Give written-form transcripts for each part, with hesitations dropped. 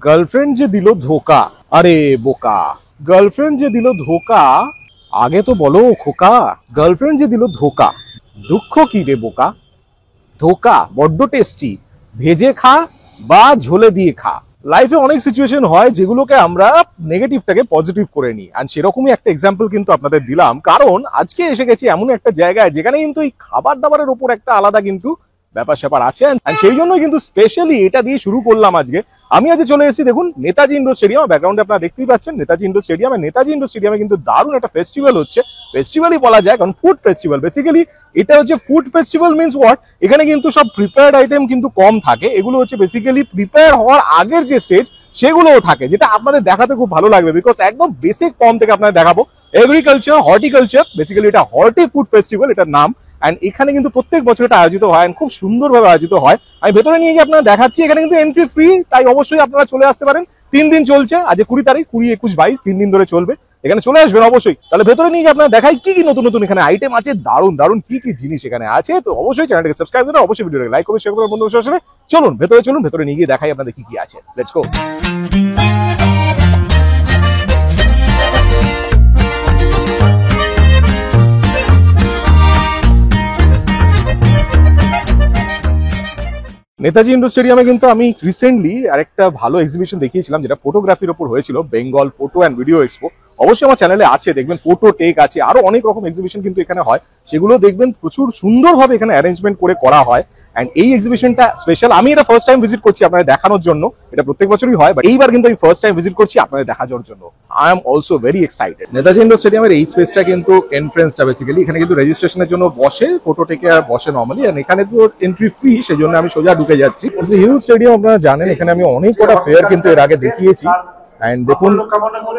Girlfriend যে দিল ধোকা, আরে বোকা। গার্লফ্রেন্ড যে দিল ধোকা, আগে তো বলো খোকা। গার্লফ্রেন্ড যে দিল ধোকা, দুঃখ কি রে বোকা। ধোকা বড্ড টেস্টি, ভেজে খা বা ঝোলে দিয়ে খা। লাইফে অনেক সিচুয়েশন হয় যেগুলোকে আমরা নেগেটিভটাকে পজিটিভ করে নিই, আর সেরকমই একটা এক্সাম্পল কিন্তু আপনাদের দিলাম, কারণ আজকে এসে গেছি এমন একটা জায়গায় যেখানে কিন্তু এই খাবার দাবারের উপর একটা আলাদা কিন্তু ব্যাপার স্যাপার আছে, আর সেই জন্যই কিন্তু স্পেশালি এটা দিয়ে শুরু করলাম আজকে। আমি আজ চলে এসেছি দেখুন নেতাজি ইন্ডোর স্টেডিয়াম, ব্যাকগ্রাউন্ডে আপনারা দেখতেই পাচ্ছেন নেতাজি ইন্ডোর স্টেডিয়ামে। নেতাজি ইন্ডোর স্টেডিয়ামে কিন্তু দারুণ একটা ফেস্টিভ্যাল হচ্ছে, ফেস্টিভ্যালই বলা যায় কারণ ফুড ফেস্টিভ্যাল। বেসিক্যালি এটা হচ্ছে ফুড ফেস্টিভ্যাল মিনস হোয়াট, এখানে কিন্তু সব প্রিপেয়ার্ড আইটেম কিন্তু কম থাকে, এগুলো হচ্ছে বেসিক্যালি প্রিপেয়ার হওয়ার আগের যে স্টেজ সেগুলোও থাকে, যেটা আপনাদের দেখাতে খুব ভালো লাগবে বিকজ একদম বেসিক ফর্ম থেকে আপনাদের দেখাবো। এগ্রিকালচার, হর্টিকালচার, বেসিক্যালি এটা হর্টি ফুড ফেস্টিভ্যাল এটার নাম। এন্ড এখানে কিন্তু প্রত্যেক বছর এটা আয়োজিত হয়, খুব সুন্দরভাবে আয়োজিত হয়। আমি ভেতরে নিয়ে গিয়ে আপনারা দেখাচ্ছি, এখানে কিন্তু এন্ট্রি ফ্রি, তাই অবশ্যই আপনারা চলে আসতে পারেন। 3 দিন চলছে, আজ 20 তারিখ, 20, 21, 22, 3 দিন ধরে চলবে। এখানে চলে আসবেন অবশ্যই। তাহলে ভেতরে নিয়ে গিয়ে আপনারা দেখাই কি কি নতুন নতুন এখানে আইটেম আছে, দারুণ দারুণ কি কি জিনিস এখানে আছে। তো অবশ্যই চ্যানেলটাকে সাবস্ক্রাইব করে অবশ্যই ভিডিওটাকে লাইক করবেন, শেয়ার করবেন বন্ধুদের সাথে। চলুন ভেতরে চলুন, ভেতরে নিয়ে গিয়ে দেখাই আপনাদের কি কি আছে। Let's go. নেতাজি ইন্ডোর স্টেডিয়ামে কিন্তু আমি রিসেন্টলি আরেকটা ভালো এক্সিবিশন দেখিয়েছিলাম, যেটা ফটোগ্রাফির উপর হয়েছিল, Bengal photo and video expo. অবশ্যই আমার চ্যানেলে আছে, দেখবেন ফটো টেক আছে, আরো অনেক রকম এক্সিবিশন কিন্তু এখানে হয়, সেগুলো দেখবেন প্রচুর সুন্দরভাবে এখানে অ্যারেঞ্জমেন্ট করে করা হয়। এন্ড এই এক্সিবিশনটা স্পেশাল, আমি এটা ফার্স্ট টাইম ভিজিট করছি আপনাদের দেখানোর জন্য। এটা প্রত্যেক বছরই হয়, বাট এইবার কিন্তু আমি ফার্স্ট টাইম ভিজিট করছি আপনাদের দেখানোর জন্য। I am also very excited. Netaji indoor স্টেডিয়ামের এই স্পেসটা কিন্তু এন্ট্রেন্সটা বেসিক্যালি, এখানে কিন্তু রেজিস্ট্রেশনের জন্য বসে, ফটো টেকে আর বসে নর্মালি, আর এখানে তো এন্ট্রি ফ্রি, সেই জন্য আমি সোজা ঢুকে যাচ্ছি। হিউজ স্টেডিয়াম আপনারা জানেন, এখানে আমি অনেক কটা ফেয়ার কিন্তু এর আগে দেখিয়েছি। এন্ড দেখুন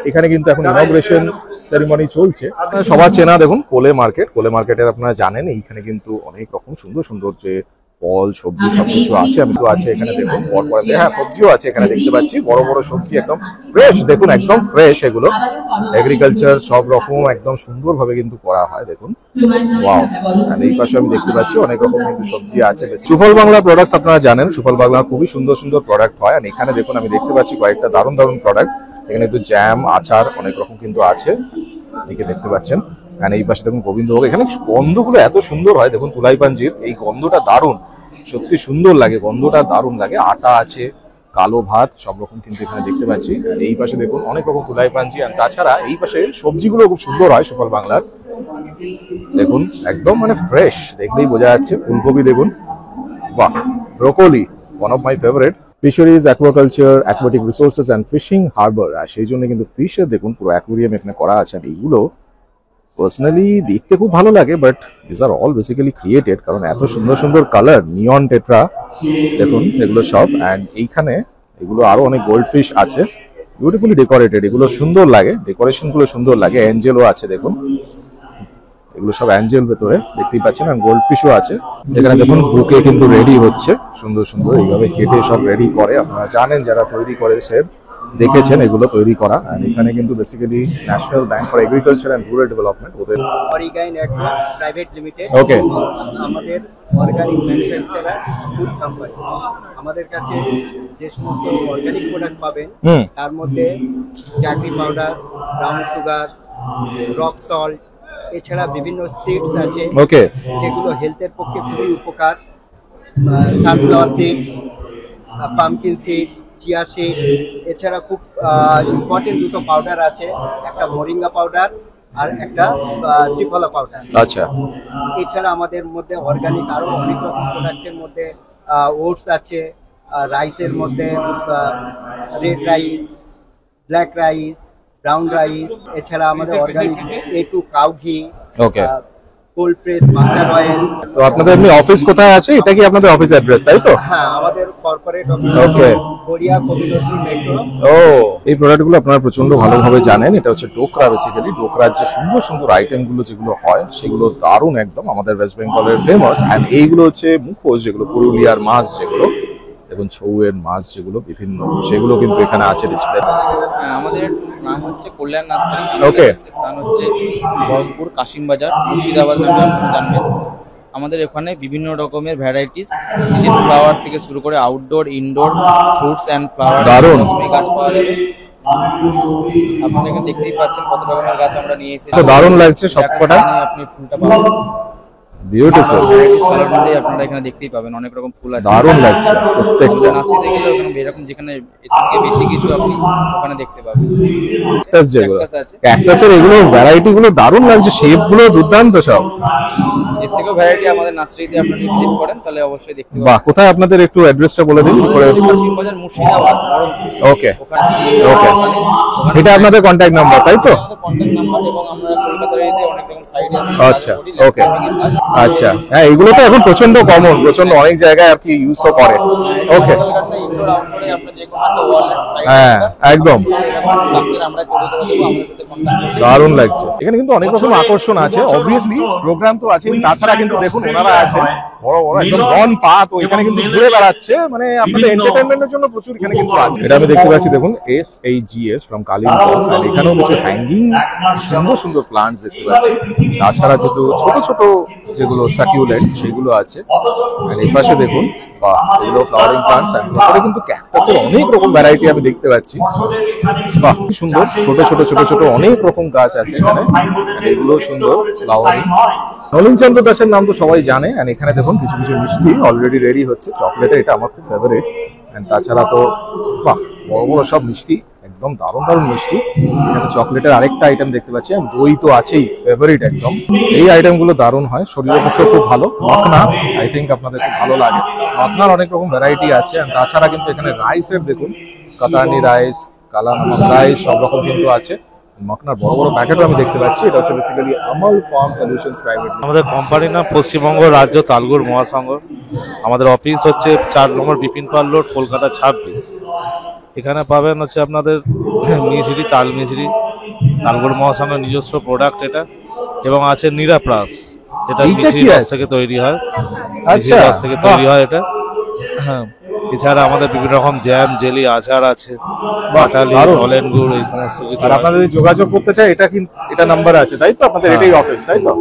এখানে কিন্তু এখন ইনগ্রেশন সেরিমনি চলছে। সবার চেনা দেখুন কোলে মার্কেট, কোলে মার্কেটের আপনারা জানেন এইখানে কিন্তু অনেক রকম সুন্দর সুন্দর যে ফল সবজি সবকিছু আছে। আমি তো আছে এখানে দেখুন পরপরাতে, হ্যাঁ সবজিও আছে এখানে দেখতে পাচ্ছি, বড় বড় সবজি একদম ফ্রেশ, দেখুন একদম ফ্রেশ, এগুলো এগ্রিকালচার সব রকম একদম সুন্দরভাবে কিন্তু করা হয় দেখুন। ওয়াও। আর এই পাশে আমি দেখতে পাচ্ছি অনেক রকম কিন্তু সবজি আছে। সুফল বাংলা প্রোডাক্টস আপনারা জানেন, সুফল বাংলা খুবই সুন্দর সুন্দর প্রোডাক্ট হয়। আর এখানে দেখুন আমি দেখতে পাচ্ছি কয়েকটা দারুণ দারুণ প্রোডাক্ট, এখানে কিন্তু জ্যাম আচার অনেক রকম কিন্তু আছে, এদিকে দেখতে পাচ্ছেন। আর এই পাশে দেখুন গোবিন্দভোগ, এখানে গন্ধগুলো এত সুন্দর হয় দেখুন, তুলাই পাঞ্জির এই গন্ধটা দারুণ, সত্যি সুন্দর লাগে, গন্ধটা দারুণ লাগে। আটা আছে, কালো ভাত সব রকম কিন্তু এখানে দেখতে পাচ্ছি। আর এই পাশে দেখুন অনেক রকম তুলাই পাঞ্জি, আর তাছাড়া এই পাশে সবজিগুলো খুব সুন্দর হয় সুফল বাংলার, দেখুন একদম মানে ফ্রেশ, দেখলেই বোঝা যাচ্ছে। ফুলকপি দেখুন, বাহ। Broccoli, one of my favourite. Fisheries, aquaculture, aquatic resources and fishing harbour, আর সেই জন্য কিন্তু ফিশের দেখুন পুরো অ্যাকুয়ারিয়াম এখানে করা আছে। আর এইগুলো পার্সোনালি দেখতে খুব ভালো লাগে, but this are all basically created, কারণ এত সুন্দর সুন্দর কালার, নিয়ন টেট্রা দেখুন এগুলো সব। অ্যান্ড এইখানে এগুলো আরো অনেক গোল্ড ফিশ আছে, বিউটিফুলি ডেকোরেটেড, এগুলো সুন্দর লাগে, ডেকোরেশন গুলো সুন্দর লাগে। অ্যাঞ্জেলও আছে দেখুন, এগুলো সব অ্যাঞ্জেল ভেতরে দেখতেই পাচ্ছেন, আর গোল্ড ফিশও আছে। এখানে দেখুন বুকে কিন্তু রেডি হচ্ছে সুন্দর সুন্দর, এইভাবে কেটে সব রেডি করে, আপনারা জানেন যারা তৈরি করে সে দেখেছেন এগুলো তৈরি করা। আর এখানে কিন্তু basically National Bank for Agriculture and Rural Development, ওদের Origin Agro Private Limited, okay, আমাদের অর্গানিক ম্যানুফ্যাকচারার ফুড কোম্পানি। আমাদের কাছে যে সমস্ত অর্গানিক প্রোডাক্ট পাবেন তার মধ্যে চাকরি powder, brown sugar, rock salt, এছাড়া বিভিন্ন সিডস আছে ওকে, যেগুলো হেলথের পক্ষে খুবই উপকার। Sunflower seed, pumpkin seed, chia seed, এছাড়া খুব ইম্পর্টেন্ট দুটো পাউডার আছে, একটা মোরিঙ্গা পাউডার আর একটা ত্রিফলা পাউডার। আচ্ছা, এছাড়া আমাদের মধ্যে অর্গানিক আরো অনেক রকম প্রোডাক্টের মধ্যে ওটস আছে, রাইসের মধ্যে red rice, black rice, brown rice, এছাড়া আমাদের organic A2 cow ghee, okay. Cold press mustard oil. তো আপনাদের এমনি অফিস কোথায় আছে? এটা কি আপনাদের অফিস অ্যাড্রেস, তাই তো? হ্যাঁ, আমাদের কর্পোরেট অফিস ওকে, গড়িয়া কবি নজরুল মেট্রো। ও, এই প্রোডাক্টগুলো আপনারা প্রচন্ড ভালোভাবে জানেন, এটা হচ্ছে ডোকরা। বেসিক্যালি ডোকরার যে সুন্দর সুন্দর আইটেমগুলো যেগুলো হয় সেগুলো দারুণ একদম, আমাদের ওয়েস্ট বেঙ্গলের ফেমাস। অ্যান্ড এইগুলো হচ্ছে মুখোশ, যেগুলো পুরুলিয়ার মাছ, যেগুলো দেখুন ছৌয়ের মাছ যেগুলো বিভিন্ন, সেগুলো কিন্তু এখানে আছে ডিসপ্লে। আমাদের নাম হচ্ছে কল্যাণ নার্সারি। ওকে, স্থান হচ্ছে বহরমপুর কাশিম বাজার, মুর্শিদাবাদ নামে আপনারা জানবেন। আমাদের এখানে বিভিন্ন রকমের ভ্যারাইটিস, সিজন ফ্লাওয়ার থেকে শুরু করে outdoor, indoor, fruits and flower দারুণ। গাছ পাওয়া যাবে। আপনারা এখানে দেখতেই পাচ্ছেন কত রকমের গাছ আমরা নিয়ে এসেছি। তো দারুণ লাগছে সবকটা, আপনি ফুলটা পাবেন, বিউটিফুল, ভ্যারাইটিস কালার মধ্যে আপনারা এখানে দেখতেই পাবেন, অনেক রকম ফুল আছে। দারুণ লাগছে প্রত্যেকটা। নার্সারিতে গেলে ওখানে এরকম যেখানে এর থেকে বেশি কিছু আপনি ওখানে দেখতে পাবেন। ক্যাকটাস যেগুলো, ক্যাকটাস আছে, ক্যাকটাসের এগুলো ভ্যারাইটি গুলো দারুণ লাগছে, শেপ গুলো দুর্দান্ত সব। এর থেকেও ভ্যারাইটি আমাদের নার্সারিতে আপনারা যদি ভিজিট করেন তাহলে অবশ্যই দেখতে বাহ, পাবেন। কোথায় আপনাদের একটু অ্যাড্রেসটা বলে দিন করে। কাশিমবাজার, মুর্শিদাবাদ, বহরমপুর। ওকে ওখানে ওকে, এটা আপনাদের কন্ট্যাক্ট নাম্বার তাই তো? কন্ট্যাক্ট নাম্বার, এবং আমরা কলকাতার এরিয়াতে অনেক রকম সাইডে আচ্ছা ওকে, আচ্ছা হ্যাঁ, এগুলো তো এখন প্রচন্ড কমন, প্রচন্ড অনেক জায়গায় আর কি ইউজও করে। ওকে ইনডোর আউটডোরে আপনার যে কোনো একটা ওয়াল সাইড, হ্যাঁ একদম স্ট্রাকচার আমরা তৈরি করে দেবো, আমাদের সাথে কন্ট্যাক্ট করলে। দারুণ লাগছে। এখানে কিন্তু অনেক রকম আকর্ষণ আছে, অবভিয়াসলি প্রোগ্রাম তো আছে, তাছাড়া কিন্তু দেখুন ওনারা আছে বড় বড় একদম গন পা, তো এখানে কিন্তু ঘুরে বেড়াচ্ছে, মানে আপনাদের এন্টারটেইনমেন্টের জন্য প্রচুর এখানে কিন্তু আছে। এটা আমি দেখতে পাচ্ছি, দেখুন SHGS ফ্রম কালিম্পং, আর এখানেও কিছু হ্যাঙ্গিং সুন্দর সুন্দর প্লান্টস দেখতে পাচ্ছি। তাছাড়া যেহেতু ছোট ছোট যেগুলো সাকিউলেন্ট সেগুলো আছে, আর এই পাশে দেখুন বাহ, এগুলো ফ্লাওয়ারিং প্লান্টস, আর ভেতরে কিন্তু ক্যাকটাসের অনেক রকম ভ্যারাইটি আমি দেখতে পাচ্ছি। বাহ কি সুন্দর, ছোট ছোট ছোট ছোট অনেক রকম গাছ আছে এখানে, আর এগুলো সুন্দর ফ্লাওয়ারিং। নলিন চন্দ্র দাসের নাম তো সবাই জানে, আর এখানে দেখুন কিছু কিছু মিষ্টি অলরেডি রেডি হচ্ছে, চকলেটে এটা আমার খুব ফেভারিট। তাছাড়া তো বাহ, বড় বড় সব মিষ্টি, একদম দারুণ দারুণ মিষ্টি। এখানে চকলেটের আরেকটা আইটেম দেখতে পাচ্ছি, আর দই তো আছেই, ফেভারিট একদম। এই আইটেমগুলো দারুণ হয়, শরীরের পক্ষে খুব ভালো। মাখনা আই থিঙ্ক আপনাদের খুব ভালো লাগে, মাখনার অনেক রকম ভ্যারাইটি আছে। আর তাছাড়া কিন্তু এখানে রাইসের দেখুন, কাতারনি রাইস, কালা নমক রাইস সব রকম কিন্তু আছে। মাখনার বড় বড় প্যাকেটও আমি দেখতে পাচ্ছি। এটা হচ্ছে বেসিক্যালি আমল ফার্ম সলিউশনস প্রাইভেট। আমাদের কোম্পানির নাম পশ্চিমবঙ্গ রাজ্য তালগুড় মহাসংঘ। আমাদের অফিস হচ্ছে 4 নম্বর বিপিন পাল রোড, কলকাতা 26। এখানে পাবেন হচ্ছে আপনাদের মিছরি, তাল মিছরি, তালগুড় মহাসংঘের নিজস্ব প্রোডাক্ট এটা, এবং আছে নীরা প্লাস, যেটা এইটা মিছরি কি রস আছে? থেকে তৈরি হয়। আচ্ছা, মিছরি রস থেকে তৈরি হয় এটা। হ্যাঁ, এছাড়া আমাদের বিভিন্ন রকম জ্যাম, জেলি, আচার আছে, বাটালি, দারুণ। নলেন গুড়, এই সমস্ত কিছু। আর আপনাদের যদি যোগাযোগ করতে চাই, এটা কি এটা নাম্বার আছে তাই তো? আপনাদের এটাই অফিস তাই তো?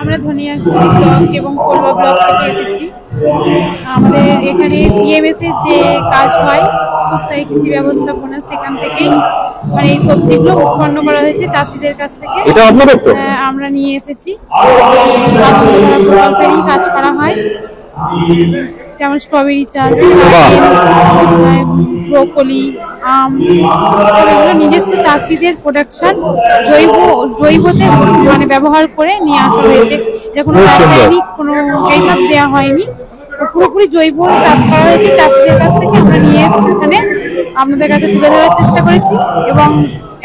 আমরা ধনিয়াকুড়ি ব্লক এবং কোলবা ব্লক থেকে এসেছি। আমাদের এখানে সিএমএস এর যে কাজ হয়, সুস্থায়ী কৃষি ব্যবস্থাপনা, সেখান থেকেই মানে এই সবজিগুলো উৎপন্ন করা হয়েছে চাষিদের কাছ থেকে। এটা আপনাদের তো? আমরা নিয়ে এসেছি, প্রকল্পেরই কাজ করা হয়, যেমন স্ট্রবেরি চাষ, ব্রোকলি, আম, এগুলো নিজস্ব চাষিদের প্রোডাকশন, জৈবতে মানে ব্যবহার করে নিয়ে আসা হয়েছে। এটা কোনো খুব সুন্দর। রাসায়নিক কোনো এইসব দেওয়া হয়নি, পুরোপুরি জৈব চাষ করা হয়েছে চাষিদের কাছ থেকে। আমরা নিয়ে এসে এখানে আপনাদের কাছে তুলে ধরার চেষ্টা করেছি, এবং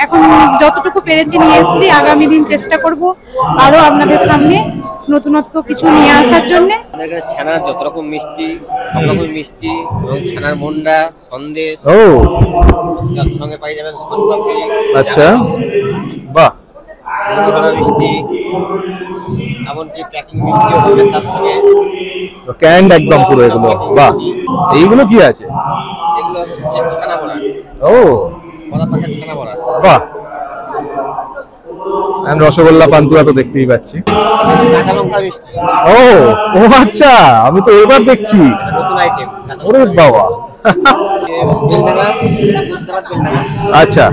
এখন যতটুকু পেরেছি নিয়ে এসেছি। আগামী দিন চেষ্টা করব আরো আপনাদের সামনে নতুনত্ব কিছু নিয়ে আসার জন্য। আমাদের কাছে ছানার যত রকম মিষ্টি, সব রকম মিষ্টি, এবং ছানার মন্ডা, সন্দেশ, ও তার সঙ্গে পাই যাবেন সোনপাপড়ি, আচ্ছা, বাহ মনোহরা মিষ্টি, এমনকি প্যাকিং মিষ্টিও পাবেন তার সঙ্গে। ক্যান্ড একদম পুরো এগুলো। বাহ, এইগুলো কি আছে? এগুলো হচ্ছে ছানা বড়া, ও বড়া পাকের ছানা বড়া। বাহ, আমি রসগোল্লা পান্তুয়া তো দেখতেই পাচ্ছি। কাঁচা লঙ্কা মিষ্টি, ও ও আচ্ছা, আমি তো এবার দেখছি। এটা নতুন আইটেম। ওরে বাবা বেলডাঙ্গা, মুর্শিদাবাদ বেলডাঙ্গা। আচ্ছা,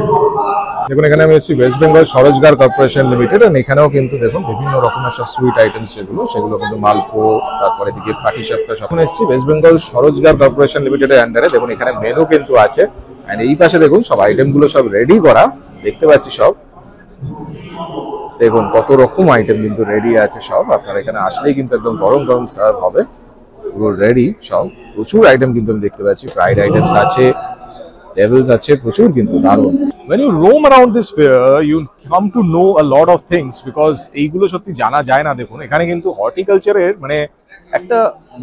দেখুন এখানে আমি এসেছি ওয়েস্ট বেঙ্গল স্বরোজগার কর্পোরেশন লিমিটেড, আর এখানেও কিন্তু দেখুন বিভিন্ন রকমের সব সুইট আইটেমস সেগুলো কিন্তু মালপো, তারপরে দিকে পাটিসাপটা সব। এখন এসেছি ওয়েস্ট বেঙ্গল স্বরোজগার কর্পোরেশন লিমিটেডের আন্ডারে। দেখুন এখানে মেনু কিন্তু আছে, আর এই পাশে দেখুন সব আইটেমগুলো সব রেডি করা দেখতে পাচ্ছি সব। দেখুন কত রকম আইটেম কিন্তু রেডি আছে সব। আপনারা এখানে আসলেই কিন্তু একদম গরম গরম সার্ভ হবে, পুরো রেডি সব। প্রচুর আইটেম কিন্তু আমি দেখতে পাচ্ছি, ফ্রাইড আইটেমস আছে, টেবলস আছে প্রচুর, কিন্তু দারুণ। When you roam around this fair, you come to know a lot of things because এইগুলো সত্যি জানা যায় না। দেখুন এখানে কিন্তু হর্টিকালচারের মানে একটা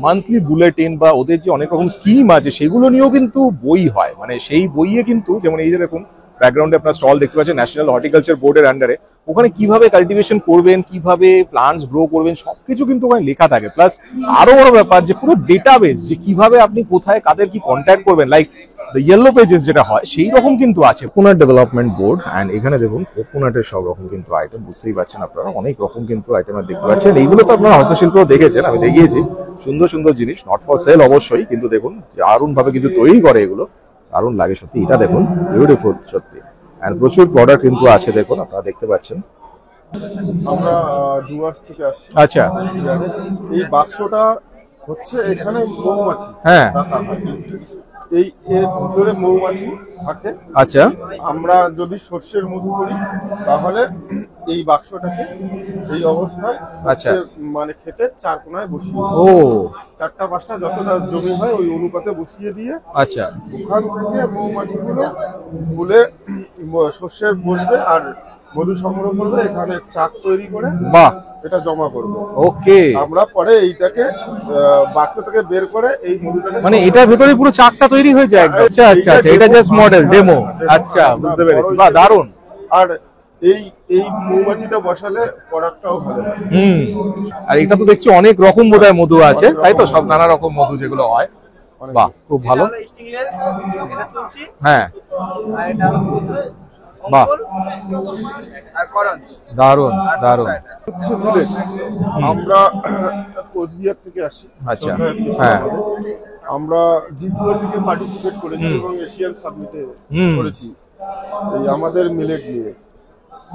মান্থলি বুলেটিন বা ওদের যে অনেক রকম স্কিম আছে সেগুলো নিয়েও কিন্তু বই হয়, মানে সেই বইয়ে কিন্তু যেমন এই যে দেখুন ব্যাকগ্রাউন্ডে আপনার স্টল দেখতে পাচ্ছেন ন্যাশনাল হর্টিকালচার বোর্ডের আন্ডারে, ওখানে কিভাবে কাল্টিভেশন করবেন, কিভাবে প্লান্টস গ্রো করবেন সবকিছু কিন্তু ওখানে লেখা থাকে। প্লাস আরো বড় ব্যাপার যে পুরো ডেটাবেস, যে কিভাবে আপনি কোথায় কাদের কি কন্ট্যাক্ট করবেন। লাইক দ্য ইয়েলো পেজেস যেটা হয় সেই রকম কিন্তু আছে। কোকোনাট ডেভেলপমেন্ট বোর্ড, অ্যান্ড এখানে দেখুন কোকোনাটের সব রকম কিন্তু আইটেম, বুঝতেই পারছেন আপনারা, অনেক রকম কিন্তু আইটেম দেখতে পাচ্ছেন। এইগুলো তো আপনারা হস্তশিল্প দেখেছেন, আমি দেখিয়েছি, সুন্দর সুন্দর জিনিস, নট ফর সেল অবশ্যই, কিন্তু দেখুন দারুণ ভাবে কিন্তু তৈরি করে এগুলো, দারুণ লাগে সত্যি। এটা দেখুন বিউটিফুল সত্যি, অ্যান্ড প্রচুর প্রোডাক্ট কিন্তু আছে, দেখুন আপনারা দেখতে পাচ্ছেন। আমরা ডুয়ার্স থেকে আসছি। আচ্ছা, এই বাক্সটা হচ্ছে এখানে মৌমাছি হ্যাঁ রাখা হয়, এই এর ভিতরে মৌমাছি থাকে। আচ্ছা, আমরা যদি সর্ষের মধু করি তাহলে এই বাক্সটাকে এই অবস্থায় আচ্ছা। সর্ষের মানে খেতে চার কোনায় বসিয়ে ও 4টা 5টা যতটা জমি হয় ওই অনুপাতে বসিয়ে দিয়ে আচ্ছা, ওখান থেকে মৌমাছিগুলো ফুলে শস্যের বসবে আর মধু সংগ্রহ করবে, এখানে চাক তৈরি করে বাহ, এটা জমা করবে। ওকে, আমরা পরে এইটাকে বাক্স থেকে বের করে এই মধুটাকে মানে এটার ভেতরে পুরো চাকটা তৈরি হয়ে যায় একদম। আচ্ছা আচ্ছা আচ্ছা, এটা জাস্ট মডেল ডেমো। আচ্ছা, বুঝতে পেরেছি, বাহ দারুণ। আর এই এই মৌমাছিটা বসালে প্রোডাক্টটাও ভালো হয়। আর এটা তো দেখছি অনেক রকম বোধহয় মধু আছে, তাই তো? সব নানা রকম মধু যেগুলো হয়, অনেক। বাহ খুব ভালো। হ্যাঁ, বাহ দারুণ দারুণ। হচ্ছে মিলেট, আমরা কোচবিহার থেকে আসি। আচ্ছা, সরকার এসে হ্যাঁ। আমাদের, আমরা G20 তে পার্টিসিপেট করেছি এবং এশিয়ান সাবমিটে করেছি এই আমাদের মিলেট নিয়ে।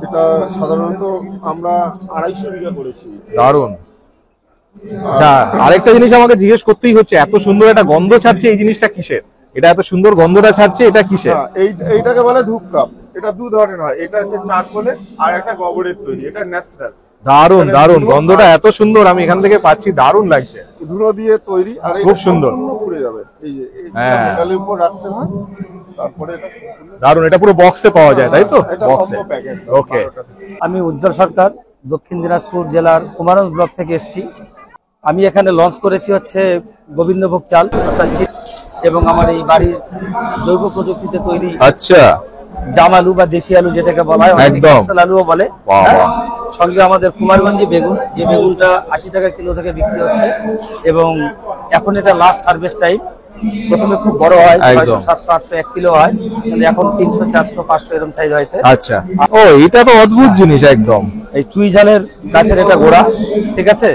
এটা সাধারণত আমরা 250 বিঘা করেছি। দারুণ। আচ্ছা, আরেকটা জিনিস আমাকে জিজ্ঞেস করতেই হচ্ছে, এত সুন্দর একটা গন্ধ ছাড়ছে, এই জিনিসটা কিসের? এটা এত সুন্দর গন্ধটা ছাড়ছে, এটা কিসের? হ্যাঁ, এইটাকে বলে ধূপকাপ। এটা দু ধরনের হয়, এটা হচ্ছে চারকোলের আর একটা গোবরের তৈরি, এটা ন্যাচারাল। দারুণ দারুণ, গন্ধটা এত সুন্দর আমি এখান থেকে পাচ্ছি, দারুণ লাগছে, ধুলো দিয়ে তৈরি। আর খুব সুন্দর, পুড়ে যাবে, এই যে হ্যাঁ, মেটালের উপর রাখতে হয়, তারপরে এটা দারুণ। এটা পুরো বক্সে পাওয়া যায়, তাই তো? এটা বক্সে, প্যাকেট। ওকে। আমি উজ্জ্বল সরকার, দক্ষিণ দিনাজপুর জেলার কুমারগঞ্জ ব্লক থেকে এসেছি। আমি এখানে লঞ্চ করেছি হচ্ছে গোবিন্দভোগ চাল অর্থাৎ এবং আমার এই বাড়ির জৈব প্রযুক্তিতে তৈরি আচ্ছা, জাম আলু বা দেশি আলু যেটাকে বলা হয়, একদম আলুও বলে। বাহ, হ্যাঁ? বাহ। সঙ্গে আমাদের কুমারগঞ্জে বেগুন, যে বেগুনটা 80 টাকা কিলো থেকে বিক্রি হচ্ছে এবং এখন এটা লাস্ট হারভেস্ট টাইম। প্রথমে খুব বড় হয়, 600, 700, 800, 1 কিলো হয়, কিন্তু এখন 300, 400, 500 এরকম সাইজ হয়েছে। আচ্ছা, ও এটা তো অদ্ভুত জিনিস একদম। এই চুই ঝালের গাছের এটা গোড়া, ঠিক আছে?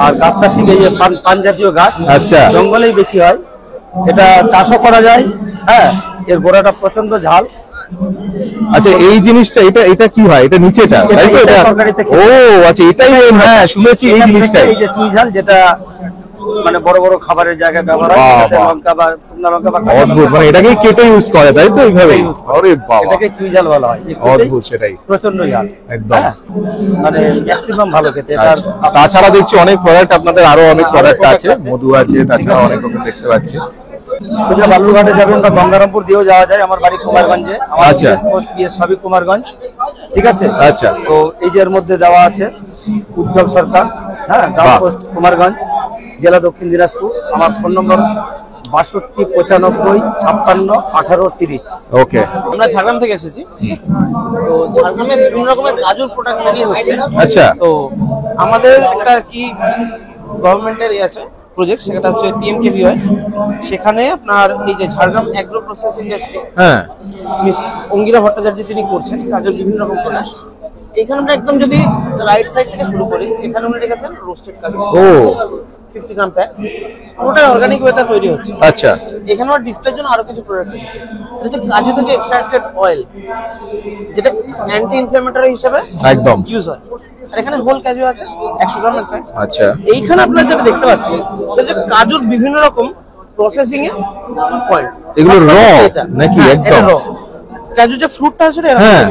আর গাছটা ঠিক এই যে পান জাতীয় গাছ, আচ্ছা, জঙ্গলেই বেশি হয়, এটা চাষও করা যায়। হ্যাঁ, এর গোড়াটা প্রচন্ড ঝাল। আচ্ছা, এই জিনিসটা এটা এটা কি হয়? এটা নিচেটা, তাই তো? এটা তরকারিতে ও আচ্ছা, এটাই হ্যাঁ শুনেছি এই জিনিসটাই। এই যে চুই ঝাল, যেটা মানে বড় বড় খাবারের জায়গায় ব্যবহার হয়, বাহ, এটাতে বাহ। লঙ্কা বা শুকনা লঙ্কা বা অদ্ভুত, মানে এটাকে কেটে ইউজ করে, তাই তো? এইভাবে ইউজ করে। আরে বাবা, এটাকে চুই ঝাল বলা হয়। অদ্ভুত, সেটাই প্রচন্ড ঝাল একদম। হ্যাঁ, মানে ম্যাক্সিমাম ভালো খেতে। এটার আচ্ছা, তাছাড়া দেখছি অনেক প্রোডাক্ট আপনাদের, আরো অনেক প্রোডাক্ট আছে, মধু আছে, তাছাড়া অনেক রকম দেখতে পাচ্ছি। সোজা বালুরঘাটে যাবেন বা গঙ্গারামপুর দিয়েও যাওয়া যায়। আমার বাড়ি কুমারগঞ্জে, আমার আচ্ছা। পোস্ট পিএস সবই কুমারগঞ্জ, ঠিক আছে? আচ্ছা, তো এই যে এর মধ্যে দেওয়া আছে উজ্জ্বল সরকার, হ্যাঁ, গ্রাম বাহ। পোস্ট কুমারগঞ্জ, জেলা দক্ষিণ দিনাজপুর। আমার ফোন নম্বর 62 95 56 18 30। ওকে। আমরা ঝাড়গ্রাম থেকে এসেছি। তো ঝাড়গ্রামে বিভিন্ন রকমের কাজুর প্রোডাক্ট তৈরি হচ্ছে। আচ্ছা, তো আমাদের একটা কি গভর্নমেন্টের আছে প্রজেক্ট, সেটা হচ্ছে PMKVY। সেখানে আপনার এই যে ঝাড়গ্রাম অ্যাগ্রো প্রসেস ইন্ডাস্ট্রি, হ্যাঁ, মিস অঙ্গিরা ভট্টাচার্য তিনি করছেন কাজুর বিভিন্ন রকম প্রোডাক্ট। এখানে আমরা একদম যদি রাইট সাইড থেকে শুরু করি, এখানে উনি রেখেছেন রোস্টেড কাজু, ও 50 গ্রাম প্যাক, পুরোটা অর্গানিক ওয়েতে তৈরি হচ্ছে। আচ্ছা, এখানে আমার ডিসপ্লের জন্য আরো কিছু প্রোডাক্ট আছে। এটা হচ্ছে কাজু থেকে এক্সট্রাক্টেড অয়েল, যেটা অ্যান্টি ইনফ্ল্যামেটরি হিসেবে একদম ইউজ হয়। আর এখানে হোল কাজু আছে 100 গ্রামের প্যাক। আচ্ছা, এইখানে আপনারা যেটা দেখতে পাচ্ছেন সেটা হচ্ছে কাজুর বিভিন্ন রকম প্রসেসিং এর পয়েন্ট। এগুলো র নাকি? একদম র কাজু যে ফ্রুটটা আছে না, হ্যাঁ,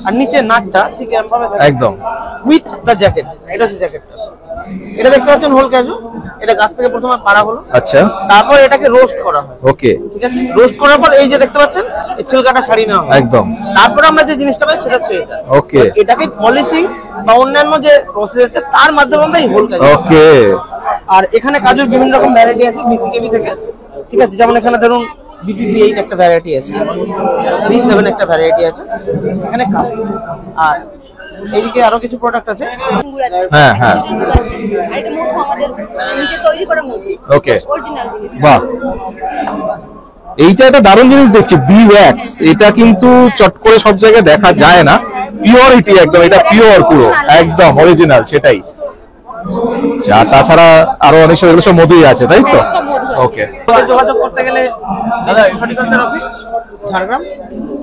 আর নিচে নাটটা ঠিক এরকম ভাবে থাকে, একদম উইথ দ্য জ্যাকেট। এটা হচ্ছে জ্যাকেটটা। এটা দেখতে পাচ্ছেন হোল কাজু, এটা গাছ থেকে প্রথমে পাড়া হলো, আচ্ছা, তারপর এটাকে রোস্ট করা হয়। ওকে, ঠিক আছে, রোস্ট করার পর এই যে দেখতে পাচ্ছেন এই ছিলকাটা ছাড়িয়ে নেওয়া হয় একদম। তারপর আমরা যে জিনিসটা পাই সেটা হচ্ছে এটা। ওকে, এটাকে পলিশিং বা অন্যান্য যে প্রসেস আছে তার মাধ্যমে আমরা এই হোল কাজু। ওকে। আর এখানে কাজুর বিভিন্ন রকম ভ্যারাইটি আছে BCKB থেকে, ঠিক আছে? যেমন এখানে ধরুন BPP8 একটা ভ্যারাইটি আছে, B7 একটা ভ্যারাইটি আছে, এখানে কাজু। আর এইদিকে আরো কিছু প্রোডাক্ট আছে। হ্যাঁ, হ্যাঁ, আর এটা মধু আমাদের নিজে তৈরি করা মধু, ওকে, অরিজিনাল জিনিস। বাহ, এইটা একটা দারুণ জিনিস দেখছি, বি ওয়্যাক্স। এটা কিন্তু চট করে সব জায়গায় দেখা যায় না, পিওরিটি একদম, এটা পিওর পুরো একদম অরিজিনাল সেটাই। আচ্ছা, তাছাড়া আরো অনেক সব এগুলো সব মধুই আছে, তাই তো? ওকে, যোগাযোগ করতে গেলে হর্টিকালচার অফিস ঝাড়গ্রাম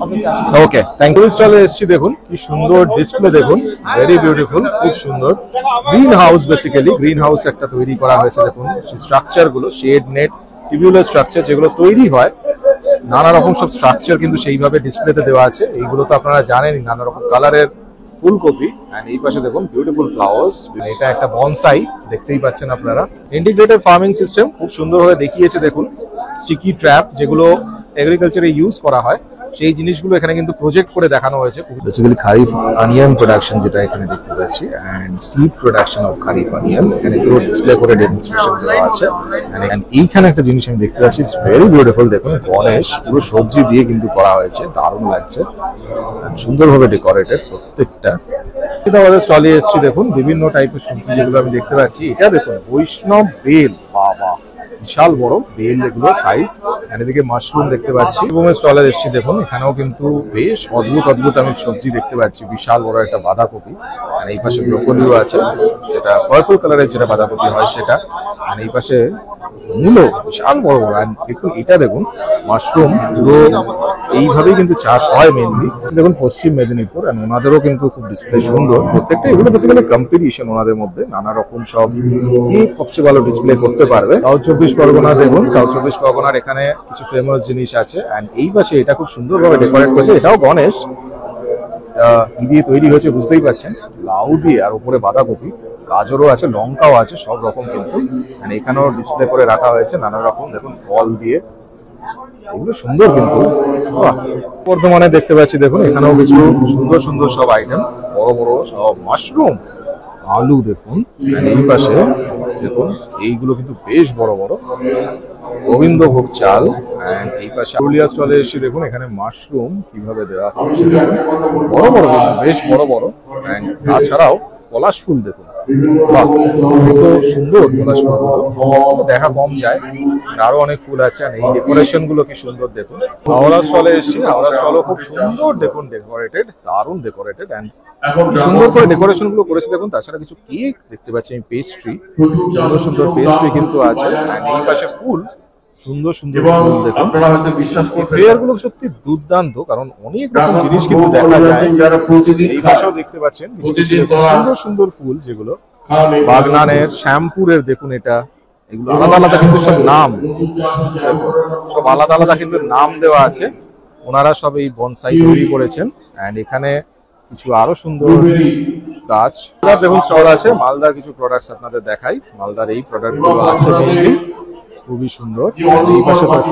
অফিসে আসুন। ওকে, থ্যাংক ইউ। স্টলে এসেছি, দেখুন কি সুন্দর ডিসপ্লে, দেখুন ভেরি বিউটিফুল, খুব সুন্দর। Green house, basically green house একটা তৈরি করা হয়েছে, দেখুন স্ট্রাকচার গুলো, শেড নেট টিউবুলার স্ট্রাকচার যেগুলো তৈরি হয়, নানা রকম সব স্ট্রাকচার কিন্তু সেইভাবে ডিসপ্লেতে দেওয়া আছে। এইগুলো তো আপনারা জানেনই, নানা রকম কালারের ফুলকপি। এন্ড এই পাশে দেখুন বিউটিফুল ফ্লাওয়ার্স, এটা একটা বনসাই দেখতেই পাচ্ছেন আপনারা। ইন্টিগ্রেটেড ফার্মিং সিস্টেম খুব সুন্দরভাবে দেখিয়েছে, দেখুন স্টিকি ট্র্যাপ যেগুলো এগ্রিকালচারে ইউজ করা হয়, সেই জিনিসগুলো এখানে কিন্তু প্রজেক্ট করে দেখানো হয়েছে। বেসিক্যালি খারিফ অনিয়ন প্রোডাকশন যেটা এখানে দেখতে পাচ্ছি, and seed production of kharif onion এখানে পুরো ডিসপ্লে করে ডেমনস্ট্রেশন দেওয়া আছে। এন্ড এইখানে একটা জিনিস আমি দেখতে পাচ্ছি, ইটস ভেরি বিউটিফুল, দেখুন গণেশ পুরো সবজি দিয়ে কিন্তু করা হয়েছে, দারুণ লাগছে, সুন্দরভাবে ডেকোরেটেড প্রত্যেকটা। আমাদের স্টলে এসেছি, দেখুন বিভিন্ন টাইপের সবজি যেগুলো আমি দেখতে পাচ্ছি। এটা দেখুন বৈষ্ণব বেল, বাবা বিশাল বড় বেল এগুলো সাইজ। এদিকে মাশরুম দেখতে পাচ্ছি। এবং স্টলে এসেছি, দেখুন এখানেও কিন্তু বেশ অদ্ভুত অদ্ভুত আমি সবজি দেখতে পাচ্ছি। বিশাল বড় একটা বাঁধাকপি, আর এই পাশে ব্রোকলিও আছে, যেটা পার্পল কালারের যেটা বাঁধাকপি হয় সেটা। আর এই পাশে মূলো বিশাল বড় বড়। আর দেখুন এটা দেখুন মাশরুম, পুরো এইভাবেই কিন্তু চাষ হয় মেনলি। দেখুন পশ্চিম মেদিনীপুর, আর ওনাদেরও কিন্তু খুব ডিসপ্লে সুন্দর প্রত্যেকটা। এগুলো বেসিক্যালি কম্পিটিশন ওনাদের মধ্যে, নানা রকম সব কি সবচেয়ে ভালো ডিসপ্লে করতে পারবে। সাউথ 24 পরগনা, দেখুন সাউথ 24 পরগনার এখানে কিছু ফেমাস জিনিস আছে। এন্ড এই পাশে এটা খুব সুন্দরভাবে ডেকোরেট করেছে, এটাও গণেশ কি দিয়ে তৈরি হয়েছে বুঝতেই পারছেন, লাউ দিয়ে, আর উপরে বাঁধাকপি, গাজরও আছে, লঙ্কাও আছে, সব রকম কিন্তু এখানেও ডিসপ্লে করে রাখা হয়েছে নানা রকম, দেখুন ফল দিয়ে, এগুলো সুন্দর কিন্তু। বর্ধমানে দেখতে পাচ্ছি, দেখুন এখানেও কিছু সুন্দর সুন্দর সব আইটেম, বড় বড় সব মাশরুম, আলু দেখুন। এই পাশে দেখুন এইগুলো কিন্তু বেশ বড় বড়, গোবিন্দভোগ চাল। এন্ড এই পাশে পুরুলিয়া স্টলে এসে দেখুন এখানে মাশরুম কিভাবে দেওয়া হচ্ছে, বড় বড় বেশ বড় বড়। এন্ড তাছাড়াও পলাশ ফুল দেখুন, বাহ কত সুন্দর পলাশ ফুল, দেখা কম যায়, আরো অনেক ফুল আছে। আর এই ডেকোরেশন গুলো কি সুন্দর দেখুন। হাওড়া স্টলে এসেছি, হাওড়া স্টলও খুব সুন্দর দেখুন ডেকোরেটেড, দারুণ ডেকোরেটেড, এন্ড সুন্দর করে ডেকোরেশন গুলো করেছে দেখুন। তাছাড়া কিছু কেক দেখতে পাচ্ছি আমি, পেস্ট্রি, সুন্দর সুন্দর পেস্ট্রি কিন্তু আছে। এন্ড এই পাশে ফুল, সুন্দর সুন্দর ফুল দেখুন। ফেয়ার গুলো সত্যি দুর্দান্ত, কারণ অনেক রকম জিনিস কিন্তু দেখা যায়। এই পাশেও দেখতে পাচ্ছেন সুন্দর সুন্দর ফুল, যেগুলো বাগনানের, শ্যামপুরের দেখুন এটা, এগুলো আলাদা আলাদা কিন্তু সব নাম, সব আলাদা আলাদা কিন্তু নাম দেওয়া আছে। ওনারা সব এই বনসাই তৈরি করেছেন। এন্ড এখানে কিছু আরো সুন্দর গাছ দেখুন স্টল আছে। মালদার কিছু প্রোডাক্টস আপনাদের দেখাই, মালদার এই প্রোডাক্ট গুলো আছে খুবই সুন্দর। এই পাশে ফল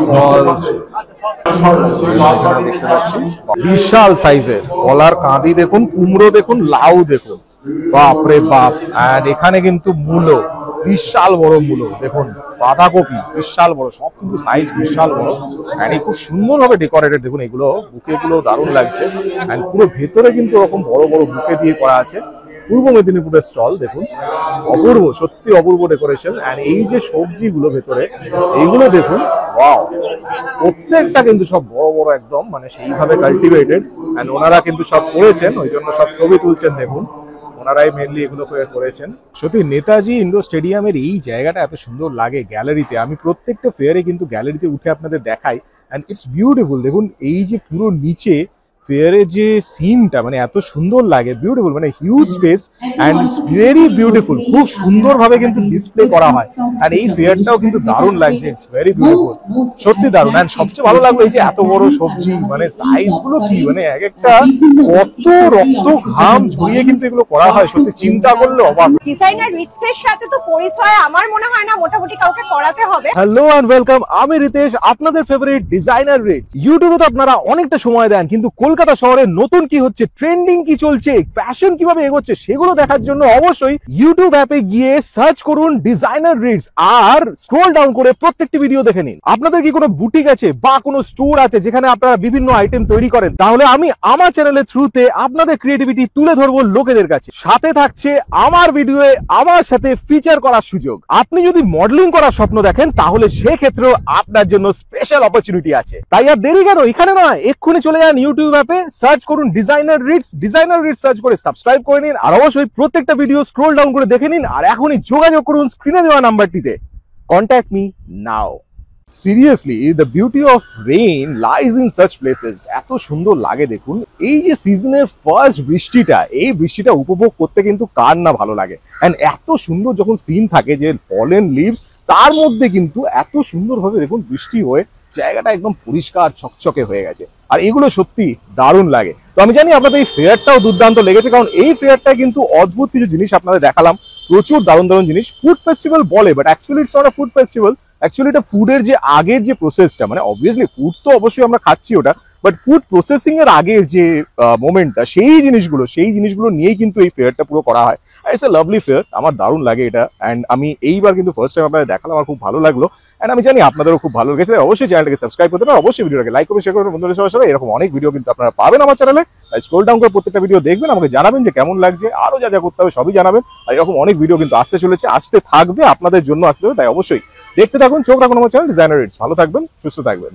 দেখতে পাচ্ছি, বিশাল সাইজের কলার কাঁদি দেখুন, কুমড়ো দেখুন, লাউ দেখুন, বাপরে বাপ। আর এখানে কিন্তু মূলো, বিশাল বড় মূলো দেখুন, বাঁধাকপি বিশাল বড়, সব কিন্তু সাইজ বিশাল বড়। এন্ড খুব সুন্দর ভাবে ডেকোরেটেড, দেখুন এগুলো বুকে গুলো দারুণ লাগছে। এন্ড পুরো ভেতরে কিন্তু ওরকম বড় বড় বুকে দিয়ে করা আছে। পূর্ব মেদিনীপুরের স্টল দেখুন, অপূর্ব, সত্যি অপূর্ব ডেকোরেশন। এন্ড এই যে সবজিগুলো ভেতরে, এইগুলো দেখুন, ওয়াও, প্রত্যেকটা কিন্তু সব বড় বড় একদম, মানে সেইভাবে কাল্টিভেটেড। এন্ড ওনারা কিন্তু সব করেছেন, ওই জন্য সব ছবি তুলছেন দেখুন, ওনারাই মেনলি এগুলো করেছেন। সত্যি নেতাজি ইন্ডোর স্টেডিয়ামের এই জায়গাটা এত সুন্দর লাগে গ্যালারিতে। আমি প্রত্যেকটা ফেয়ারে কিন্তু গ্যালারিতে উঠে আপনাদের দেখাই, এন্ড ইটস বিউটিফুল। দেখুন এই যে পুরো নিচে ফেয়ারের যে সিনটা, মানে এত সুন্দর লাগে, বিউটিফুল, মানে huge space and it's very beautiful. খুব সুন্দর ভাবে কিন্তু ডিসপ্লে করা হয়। আর এই ফেয়ারটাও কিন্তু দারুণ লাগছে, ইটস ভেরি বিউটিফুল, সত্যি দারুণ। এন্ড সবচেয়ে ভালো লাগলো এই যে এত বড় সবজি, মানে সাইজ গুলো কি, মানে এক একটা কত রক্ত ঘাম ঝরিয়ে কিন্তু এগুলো করা হয়, সত্যি চিন্তা করলে অবাক। ডিজাইনার রিটস এর সাথে তো পরিচয় আমার মনে হয় না মোটামুটি কাউকে করাতে হবে। হ্যালো এন্ড ওয়েলকাম, আমি রিতেশ, আপনাদের ফেভারিট ডিজাইনার রিটস। ইউটিউবে তো আপনারা অনেকটা সময় দেন, কিন্তু কলকাতা কলকাতা শহরে নতুন কি হচ্ছে, ট্রেন্ডিং কি চলছে, ফ্যাশন কিভাবে এগোচ্ছে, সেগুলো দেখার জন্য অবশ্যই ইউটিউব অ্যাপে গিয়ে সার্চ করুন ডিজাইনার রিডস আর স্ক্রল ডাউন করে প্রত্যেকটি ভিডিও দেখে নিন। আপনাদের কি কোনো বুটিক আছে বা কোনো স্টোর আছে যেখানে আপনারা বিভিন্ন আইটেম তৈরি করেন, তাহলে আমি আমার চ্যানেলের থ্রুতে আপনাদের ক্রিয়েটিভিটি তুলে ধরবো লোকেদের কাছে। সাথে থাকছে আমার ভিডিওয়ে আমার সাথে ফিচার করার সুযোগ। আপনি যদি মডেলিং করার স্বপ্ন দেখেন তাহলে সেক্ষেত্রেও আপনার জন্য স্পেশাল অপরচুনিটি আছে। তাই আর দেরি কেন, এখানে নয়, এক্ষুনি চলে যান ইউটিউব অ্যাপে, সার্চ করুন ডিজাইনার রিডস সার্চ করে সাবস্ক্রাইব করে নিন আর অবশ্যই প্রত্যেকটা ভিডিও স্ক্রল ডাউন করে দেখে নিন আর এখনই যোগাযোগ করুন স্ক্রিনে দেওয়া নাম্বারটিতে। Contact me now. Seriously the beauty of rain lies in such places. এত সুন্দর লাগে দেখুন, এই যে সিজনের ফার্স্ট বৃষ্টিটা, এই বৃষ্টিটা উপভোগ করতে কিন্তু কার না ভালো লাগে। এন্ড এত সুন্দর যখন সিন থাকে যে ফলেন লিভস, তার মধ্যে কিন্তু এত সুন্দরভাবে দেখুন বৃষ্টি হয়ে জায়গাটা একদম পরিষ্কার ছকছকে হয়ে গেছে আর এগুলো সত্যি দারুণ লাগে। তো আমি জানি আপনাদের এই ফেয়ারটাও দুর্দান্ত লেগেছে, কারণ এই ফেয়ারটা কিন্তু অদ্ভুত কিছু জিনিস আপনাদের দেখালাম, প্রচুর দারুণ দারুণ জিনিস। ফুড ফেস্টিভ্যাল বলে, but actually it's not a food festival. Actually এটা ফুডের যে আগের যে প্রসেসটা, মানে অবভিয়াসলি ফুড তো অবশ্যই আমরা খাচ্ছি ওটা, বাট ফুড প্রসেসিং এর আগের যে মোমেন্টটা, সেই জিনিসগুলো নিয়েই কিন্তু এই ফেয়ারটা পুরো করা হয়। ইটস এ লাভলি ফেয়ার, আমার দারুণ লাগে এটা। অ্যান্ড আমি এইবার কিন্তু ফার্স্ট টাইম আপনাদের দেখালাম, আমার খুব ভালো লাগলো। এন্ড আমি জানি আপনাদেরও খুব ভালো লেগেছে। অবশ্যই চ্যানেলটাকে সাবস্ক্রাইব করতে পারেন, অবশ্যই ভিডিওটাকে লাইক করে শেয়ার করবেন বন্ধুদের সবার সাথে। এরকম অনেক ভিডিও কিন্তু আপনারা পাবেন আমার চ্যানেলে। স্ক্রল ডাউন করে প্রত্যেকটা ভিডিও দেখবেন, আমাকে জানাবেন যে কেমন লাগছে, আরো যা যা করতে হবে সবই জানাবেন। আর এরকম অনেক ভিডিও কিন্তু আসতে চলেছে, আসতে থাকবে, আপনাদের জন্য আসতে হবে। তাই অবশ্যই দেখতে থাকুন, চোখ রাখুন আমার চ্যানেল ডিজাইনার রিডস। ভালো থাকবেন, সুস্থ থাকবেন।